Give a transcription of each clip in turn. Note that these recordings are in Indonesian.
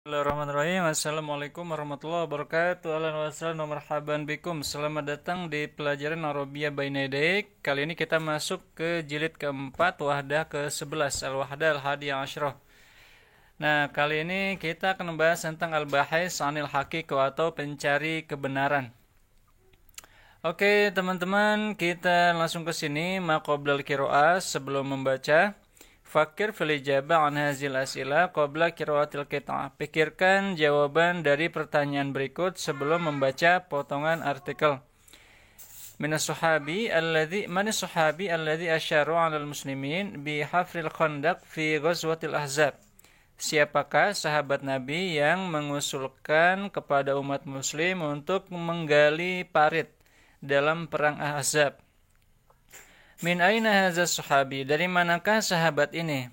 Bismillahirrahmanirrahim. Assalamualaikum warahmatullahi wabarakatuh. Ahlan wa sahlan wa marhaban bikum. Selamat datang di pelajaran Arabia Baina Yadik. Kali ini kita masuk ke jilid keempat, wahdah ke-11, Al-Wahdah Al-Hadiyah Asyrah. Nah, kali ini kita akan membahas tentang Al-Bahis Anil Haqiqah atau pencari kebenaran. Oke, teman-teman, kita langsung ke sini. Maqoblal qiraah, sebelum membaca. Fakir fil ijabah an hazil as'ilah qabla qiraatil qit'ah. Pikirkan jawaban dari pertanyaan berikut sebelum membaca potongan artikel. Man as-sahabi alladhi asyaru 'alal muslimin bi hafril khandaq fi ghazwatil ahzab. Siapakah sahabat Nabi yang mengusulkan kepada umat muslim untuk menggali parit dalam perang Ahzab? Min aina hadza sahabi? Dari manakah sahabat ini?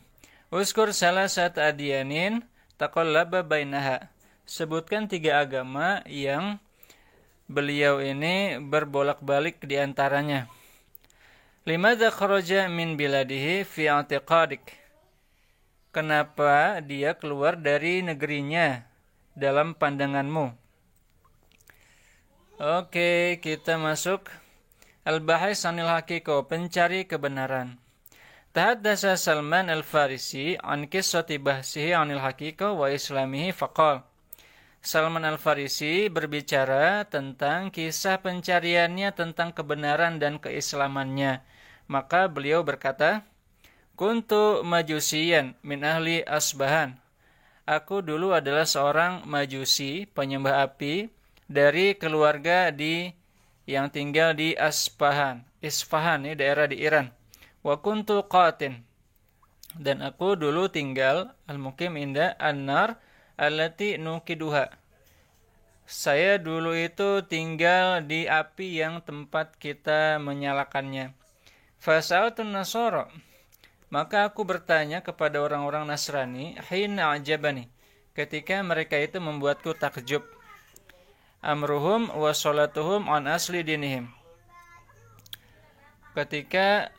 Uskur salasat adyanin taqallaba bainaha. Sebutkan 3 agama yang beliau ini berbolak-balik di antaranya. Limadza kharaja min biladihi fi i'tiqadik? Kenapa dia keluar dari negerinya dalam pandanganmu? Oke, kita masuk. Al-Bahis Anil Haqiqah, pencari kebenaran. Tahaddasa Salman Al-Farisi an qissati bahsihi anil haqiqah wa islamihi faqal. Salman Al-Farisi berbicara tentang kisah pencariannya tentang kebenaran dan keislamannya. Maka beliau berkata, Kuntu majusiyan min ahli Asbahan. Aku dulu adalah seorang majusi, penyembah api, dari keluarga yang tinggal di Asbahan. Isfahan, ini daerah di Iran. Wa kuntu qatin. Dan aku dulu tinggal al-muqim inda an-nar allati nuqiduha. Saya dulu itu tinggal di api yang tempat kita menyalakannya. Fasa'atun nasara. Maka aku bertanya kepada orang-orang Nasrani, hina ajabani, ketika mereka itu membuatku takjub. Amruhum wa sholatuhum an asli dinihim. Ketika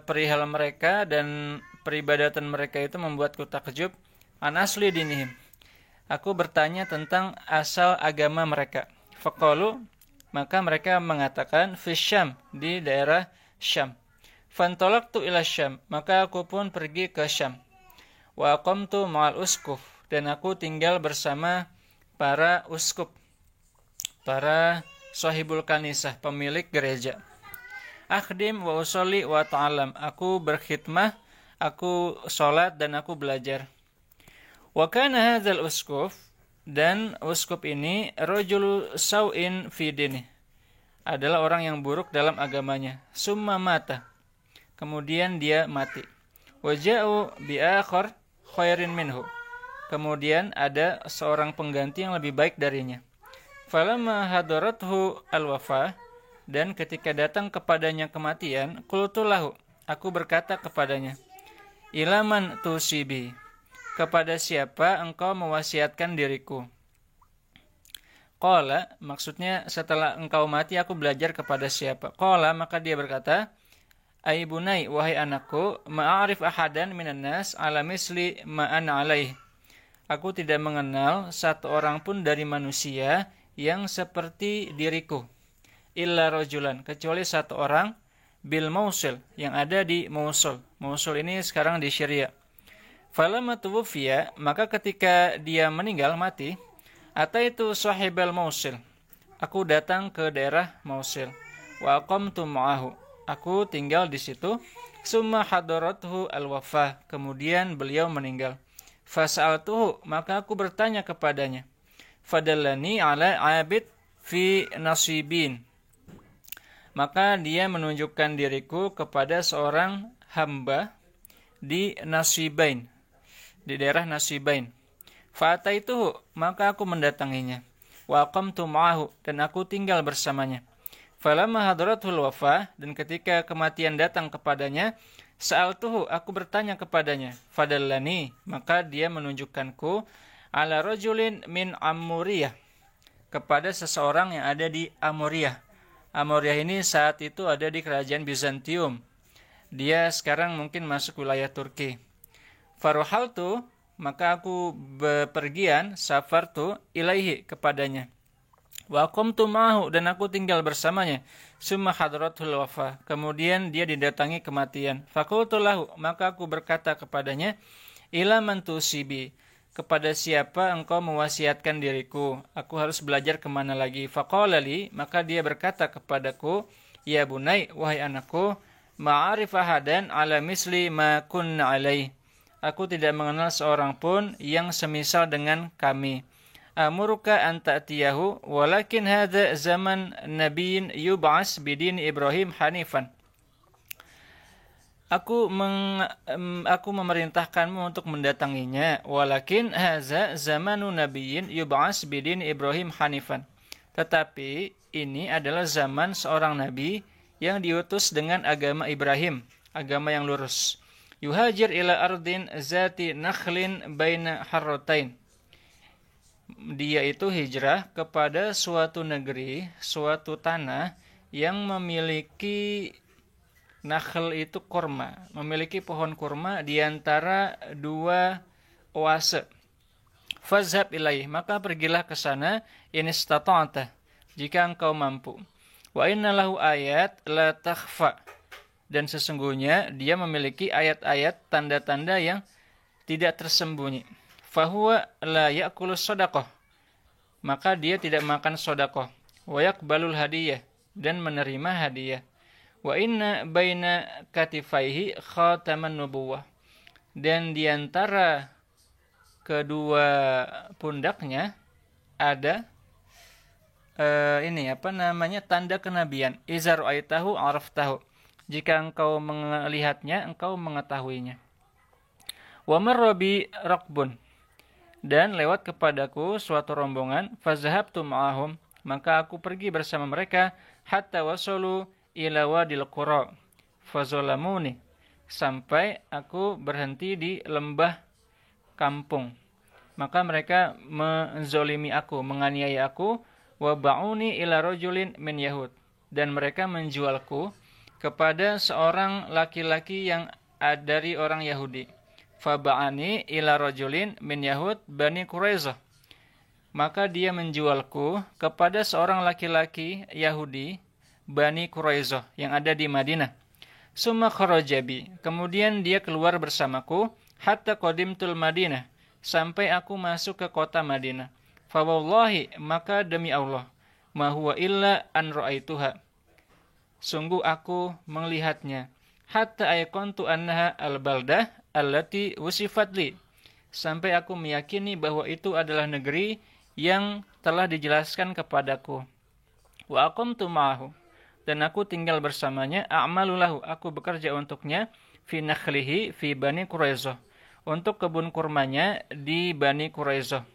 perihal mereka dan peribadatan mereka itu membuatku takjub, an asli dinihim. Aku bertanya tentang asal agama mereka. Faqalu, maka mereka mengatakan fi Syam, di daerah Syam. Fantolaktu ila Syam, maka aku pun pergi ke Syam. Wa aqamtu ma'al uskuf, dan aku tinggal bersama para uskup, para sahibul kanisah, pemilik gereja. Akhdim wa usolli wa ta'alam, aku berkhidmah, aku sholat dan aku belajar. Wa kana hadzal uskuf, dan uskup ini rajulu sau'in fi dinih, adalah orang yang buruk dalam agamanya. Summa mata, kemudian dia mati. Waja'u bi'akhar khairin minhu, kemudian ada seorang pengganti yang lebih baik darinya. Falamma hadarathu al-wafa, dan ketika datang kepadanya kematian, qultu lahu, aku berkata kepadanya, ilaman tusibi, kepada siapa engkau mewasiatkan diriku? Qala, maksudnya setelah engkau mati aku belajar kepada siapa? Qala, maka dia berkata, Ai bunai, wahai anakku, ma'arif ahadan minan nas ala misli ma'an alaih. Aku tidak mengenal satu orang pun dari manusia yang seperti diriku. Illa rajulan, kecuali satu orang, bil Mausil, yang ada di Mosul. Mosul ini sekarang di Syria. Falamma tuwfiya, maka ketika dia meninggal mati, ataitu sahibal Mausil, aku datang ke daerah Mausil. Wa aqamtu ma'ahu, aku tinggal di situ. Summa hadarathu al-wafa, kemudian beliau meninggal. Fas'altuhu, maka aku bertanya kepadanya. Fadallani ala abid fi nasibin, maka dia menunjukkan diriku kepada seorang hamba di Nasibain, di daerah Nasibain. Fa'ataituhu, maka aku mendatanginya. Wa aqamtu ma'ahu, dan aku tinggal bersamanya. Falamma hadaratul wafa, dan ketika kematian datang kepadanya, sa'altuhu, aku bertanya kepadanya. Fadallani, maka dia menunjukkanku ala rajulin min Amuriyah, kepada seseorang yang ada di Amuriyah. Amuriyah ini saat itu ada di kerajaan Bizantium. Dia sekarang mungkin masuk wilayah Turki. Faruhaltu, maka aku bepergian safartu ilaihi kepadanya. Wa qumtu ma'ahu, dan aku tinggal bersamanya. Summa hadratul wafa, kemudian dia didatangi kematian. Faqultu lahu, maka aku berkata kepadanya, ila man tusibi, kepada siapa engkau mewasiatkan diriku? Aku harus belajar kemana lagi? Faqala li, maka dia berkata kepadaku, ya bunai, wahai anakku, ma'arif ahadan ala misli ma kunna alaih. Aku tidak mengenal seorang pun yang semisal dengan kami. Amuruka an ta'tiyahu, walakin hadha zaman nabiyyin yub'as bidin Ibrahim hanifan. Aku memerintahkanmu untuk mendatanginya, walakin hadza zamanu nabiyyin yub'as bidin Ibrahim hanifan. Tetapi ini adalah zaman seorang nabi yang diutus dengan agama Ibrahim, agama yang lurus. Yuhajir ila ardin zati nakhlin baina harratain. Dia itu hijrah kepada suatu negeri, suatu tanah yang memiliki nakhl itu kurma, memiliki pohon kurma di antara dua oase. Fazhab ilaih, maka pergilah ke sana, in istata'ta, jika engkau mampu. Wa inna lahu ayat la takhfa, dan sesungguhnya dia memiliki ayat-ayat tanda-tanda yang tidak tersembunyi. Fahuwa la ya'kulu shadaqah, maka dia tidak makan sedekah. Wa yaqbalul hadiyah, dan menerima hadiah. Wa inna baina katifaihi khataman nubuwah, dan di antara kedua pundaknya ada tanda kenabian. Iza ra'aitahu araftahu, jika engkau melihatnya engkau mengetahuinya. Wa marra bi raqbun, dan lewat kepadaku suatu rombongan, fazahabtu ma'ahum, maka aku pergi bersama mereka, hatta wasalu ila wadil qura fazolamuni, sampai aku berhenti di lembah kampung, maka mereka menzolimi aku, menganiaya aku. Wa ba'uni ila rajulin min yahud, dan mereka menjualku kepada seorang laki-laki yang dari orang Yahudi. Faba'ani ila rajulin min yahud bani Quraizah, maka dia menjualku kepada seorang laki-laki Yahudi Bani Quraizah yang ada di Madinah. Summa kharajabi, kemudian dia keluar bersamaku, hatta qadimtul Madinah, sampai aku masuk ke kota Madinah. Fa wallahi, maka demi Allah, ma huwa illa an ra'aituha, sungguh aku melihatnya, hatta ayqantu annaha al-baldah allati wusifat li, sampai aku meyakini bahwa itu adalah negeri yang telah dijelaskan kepadaku. Wa aqamtu ma'ahu, dan aku tinggal bersamanya, a'malu lahu, aku bekerja untuknya, fi nakhlihi fi Bani Quraizah, untuk kebun kurmanya di Bani Quraizah.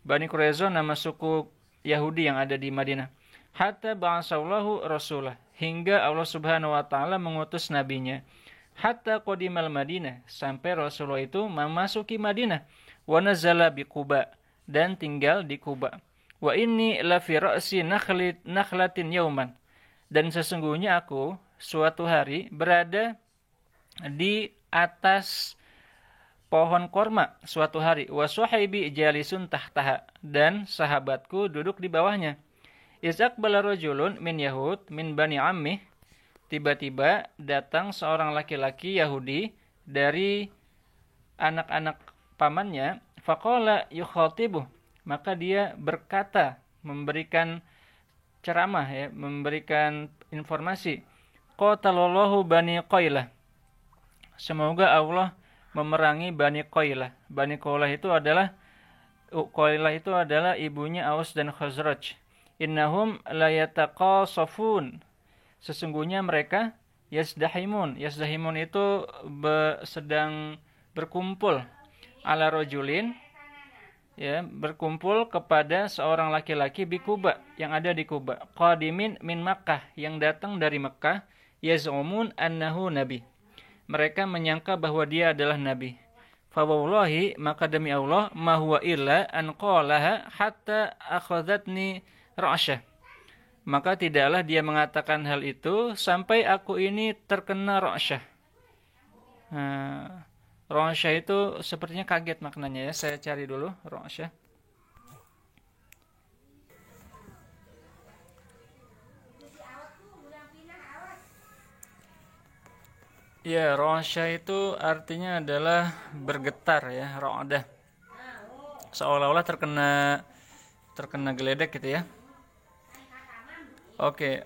Bani Quraizah nama suku Yahudi yang ada di Madinah. Hatta ba'asallahu rasulah, hingga Allah Subhanahu wa taala mengutus nabinya. Hatta qadimal Madinah, sampai Rasulullah itu memasuki Madinah. Wa nazala bi Quba, dan tinggal di Quba. Wa inni la fi ra'si nakhlatin yauman, dan sesungguhnya aku suatu hari berada di atas pohon korma suatu hari. Wa sahibi jalisun tahtaha, dan sahabatku duduk di bawahnya. Izaqbala rajulun min yahud min bani ammih, tiba-tiba datang seorang laki-laki Yahudi dari anak-anak pamannya. Faqala yukhatibuh, maka dia berkata, memberikan ceramah, memberikan informasi. Qatalallahu Bani Qailah, semoga Allah memerangi Bani Qailah. Bani Qailah itu adalah ibunya Aus dan Khazraj. Innahum la yataqasafun, sesungguhnya mereka yazdahimun. Yazdahimun itu sedang berkumpul, ala rajulin, berkumpul kepada seorang laki-laki di Kuba, yang ada di Kuba. Qadimin min Makkah, yang datang dari Makkah. Yaz'umun annahu nabi, mereka menyangka bahwa dia adalah nabi. Fa wallahi, maka demi Allah, ma huwa illa an qalaha hatta akhadhatni ra'syah, maka tidaklah dia mengatakan hal itu sampai aku ini terkena ra'syah. Ro'syah itu sepertinya kaget maknanya ya. Saya cari dulu ro'syah. Ya, ro'syah itu artinya adalah bergetar ya, ro'dah. Seolah-olah terkena geledek gitu ya. Oke,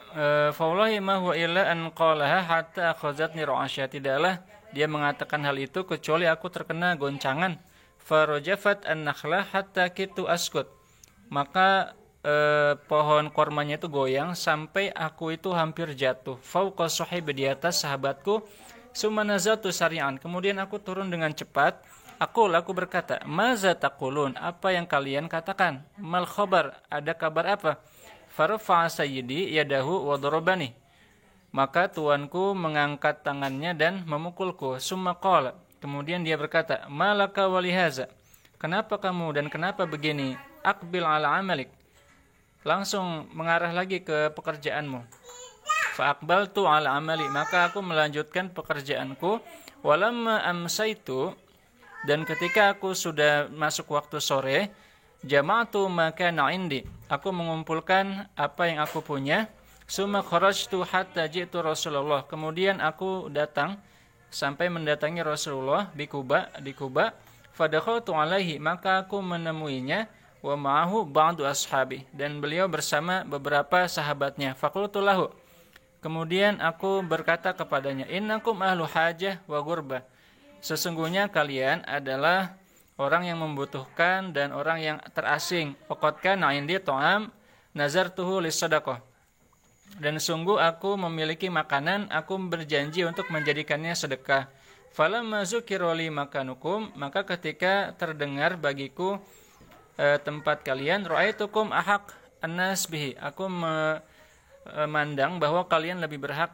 fawallahi ma huwa illa an qalaha hatta akhazatni ro'syah. Tidaklah dia mengatakan hal itu kecuali aku terkena goncangan. Farajafat an-nakhlah hatta kitu askut. Maka pohon kormanya itu goyang sampai aku itu hampir jatuh. Fauqa sahibi, di atas sahabatku. Summa nazatu sari'an. Kemudian aku turun dengan cepat. Aku berkata, maza taqulun? Apa yang kalian katakan? Mal khabar? Ada kabar apa? Farafa'a sayyidi yadahu wa darabani. Maka tuanku mengangkat tangannya dan memukulku. Summa qala. Kemudian dia berkata, malaka walihaza? Kenapa kamu dan kenapa begini? Aqbil ala amalik. Langsung mengarah lagi ke pekerjaanmu. Fa'aqbaltu ala amali, maka aku melanjutkan pekerjaanku. Walamma amsaitu, dan ketika aku sudah masuk waktu sore, jama'tu ma kana indi, aku mengumpulkan apa yang aku punya. Summa kharajtu hatta ji'tu Rasulullah, kemudian aku datang sampai mendatangi Rasulullah di Kuba. Fadakhaltu alaihi, maka aku menemuinya. Wa ma'ahu ba'du ashabi, dan beliau bersama beberapa sahabatnya. Faqultu lahu, kemudian aku berkata kepadanya, innakum ahlu hajah wa gurbah. Sesungguhnya kalian adalah orang yang membutuhkan dan orang yang terasing. Faqad kana indi ta'am nazartuhu lis-shadaqah. Dan sungguh aku memiliki makanan, aku berjanji untuk menjadikannya sedekah. Falamma zukira li makanukum, maka ketika terdengar bagiku tempat kalian, ra'aitukum ahaq an-nas bihi, aku memandang bahwa kalian lebih berhak,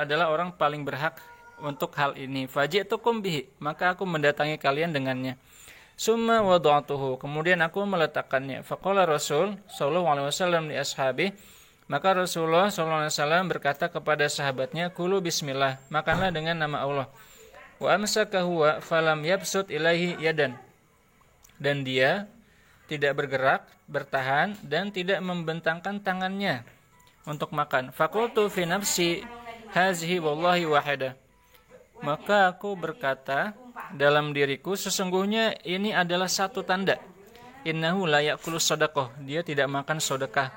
adalah orang paling berhak untuk hal ini. Faji'tukum bihi, maka aku mendatangi kalian dengannya. Summa wada'tuhu, kemudian aku meletakkannya. Faqala Rasul sallallahu alaihi wasallam li ashabi, maka Rasulullah sallallahu alaihi wasallam berkata kepada sahabatnya, kulu bismillah, makanlah dengan nama Allah. Wa amsaka huwa falam yabsut ilaihi yadan, dan dia tidak bergerak, bertahan, dan tidak membentangkan tangannya untuk makan. Faqultu fi nafsi hazihi wallahi wahida, maka aku berkata dalam diriku, sesungguhnya ini adalah satu tanda. Innahu la ya'kulu sadaqah, dia tidak makan sedekah.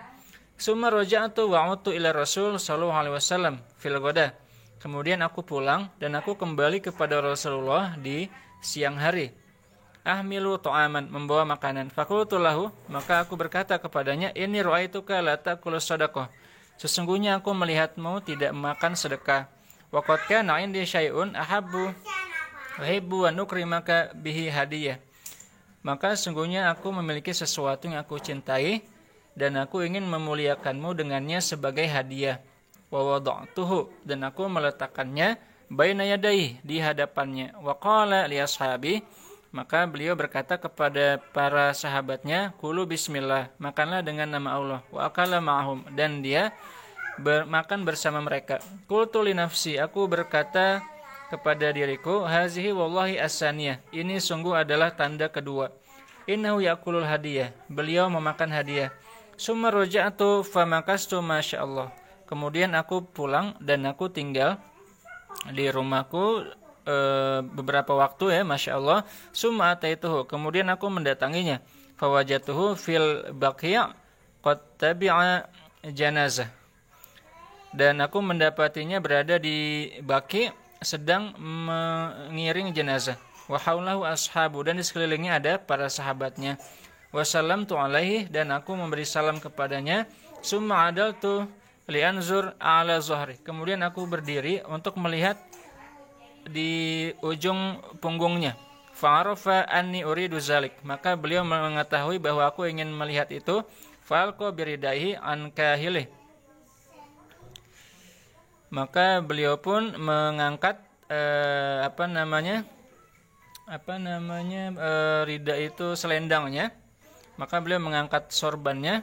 Summa raja'tu wa 'udtu ila Rasul sallallahu alaihi wasallam fil ghada. Kemudian aku pulang dan aku kembali kepada Rasulullah di siang hari. Ahmilu ta'aman, membawa makanan. Faqultu lahu, maka aku berkata kepadanya, inni ra'aituka la ta'kulu sadaqah, sesungguhnya aku melihatmu tidak makan sedekah. Wa qad kana 'indi syai'un ahabbu uhibbu an ukrimaka bihi hadiyah, maka sungguhnya aku memiliki sesuatu yang aku cintai dan aku ingin memuliakanmu dengannya sebagai hadiah. Wa wada'tuhu, dan aku meletakkannya baina yadayhi, di hadapannya. Wa qala li ashabi, maka beliau berkata kepada para sahabatnya, kulu bismillah, makanlah dengan nama Allah. Wa akala ma'hum, dan dia makan bersama mereka. Qultu li nafsi, aku berkata kepada diriku, hazihi wallahi as-saniyah, ini sungguh adalah tanda kedua. Innahu yakulul hadiyah, beliau memakan hadiah. Summa raja'tu famakastu masyaallah, kemudian aku pulang dan aku tinggal di rumahku beberapa waktu ya, masya Allah. Summa ataituhu, kemudian aku mendatanginya. Fawajatuhu fil baqi' qad tabi'a janazah, dan aku mendapatinya berada di Baqi' sedang mengiring jenazah. Wa haulahu ashabu, dan di sekelilingnya ada para sahabatnya. Wa sallamtu alaihi, dan aku memberi salam kepadanya. Summa adaltu li'anzur ala zuhri, kemudian aku berdiri untuk melihat di ujung punggungnya. Fa'arafa anni uridu zalik, maka beliau mengetahui bahwa aku ingin melihat itu. Fa'alqa biridaihi an kahilih, maka beliau pun mengangkat rida itu, selendangnya, maka beliau mengangkat sorbannya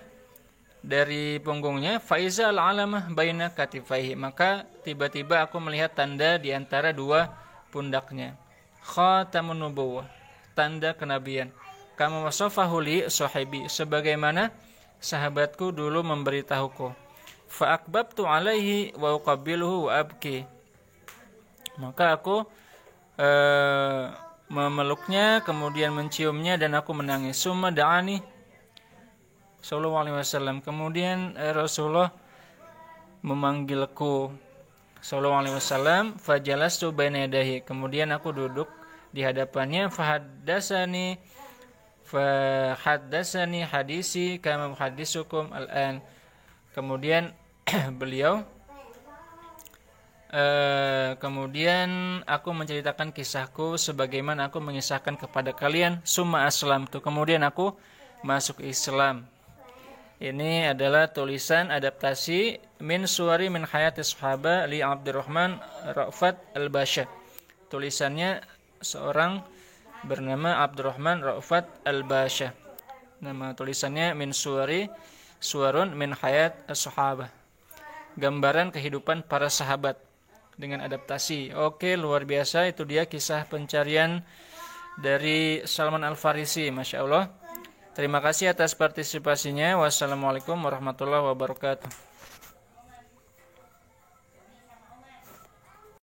dari punggungnya. Faiza al-alamah baina katifaihi, maka tiba-tiba aku melihat tanda di antara dua pundaknya. khatamun nubuwah, tanda kenabian. Kama wasafahu li sahibi, sebagaimana sahabatku dulu memberitahuku. Fa akbabtu alaihi wa uqabbiluhu wa abki. Maka aku memeluknya, kemudian menciumnya dan aku menangis. Summa da'ani sallallahu alaihi wasallam. Kemudian Rasulullah memanggilku sallallahu alaihi wasallam, fajalastu baina yadayhi. Kemudian aku duduk di hadapannya, fahaddasani hadisi kama muhaddisukum al-an. Kemudian beliau kemudian aku menceritakan kisahku sebagaimana aku mengisahkan kepada kalian. Summa aslamtu, kemudian aku masuk Islam. Ini adalah tulisan adaptasi min suwari min hayati sahaba li Abdurrahman Ra'fat al-Basha. Tulisannya seorang bernama Abdurrahman Ra'fat al-Basha. Nama tulisannya min suwarun min hayat as-sahaba. Gambaran kehidupan para sahabat dengan adaptasi. Oke, luar biasa. Itu dia kisah pencarian dari Salman Al-Farisi. Masya Allah. Terima kasih atas partisipasinya. Wassalamualaikum warahmatullahi wabarakatuh.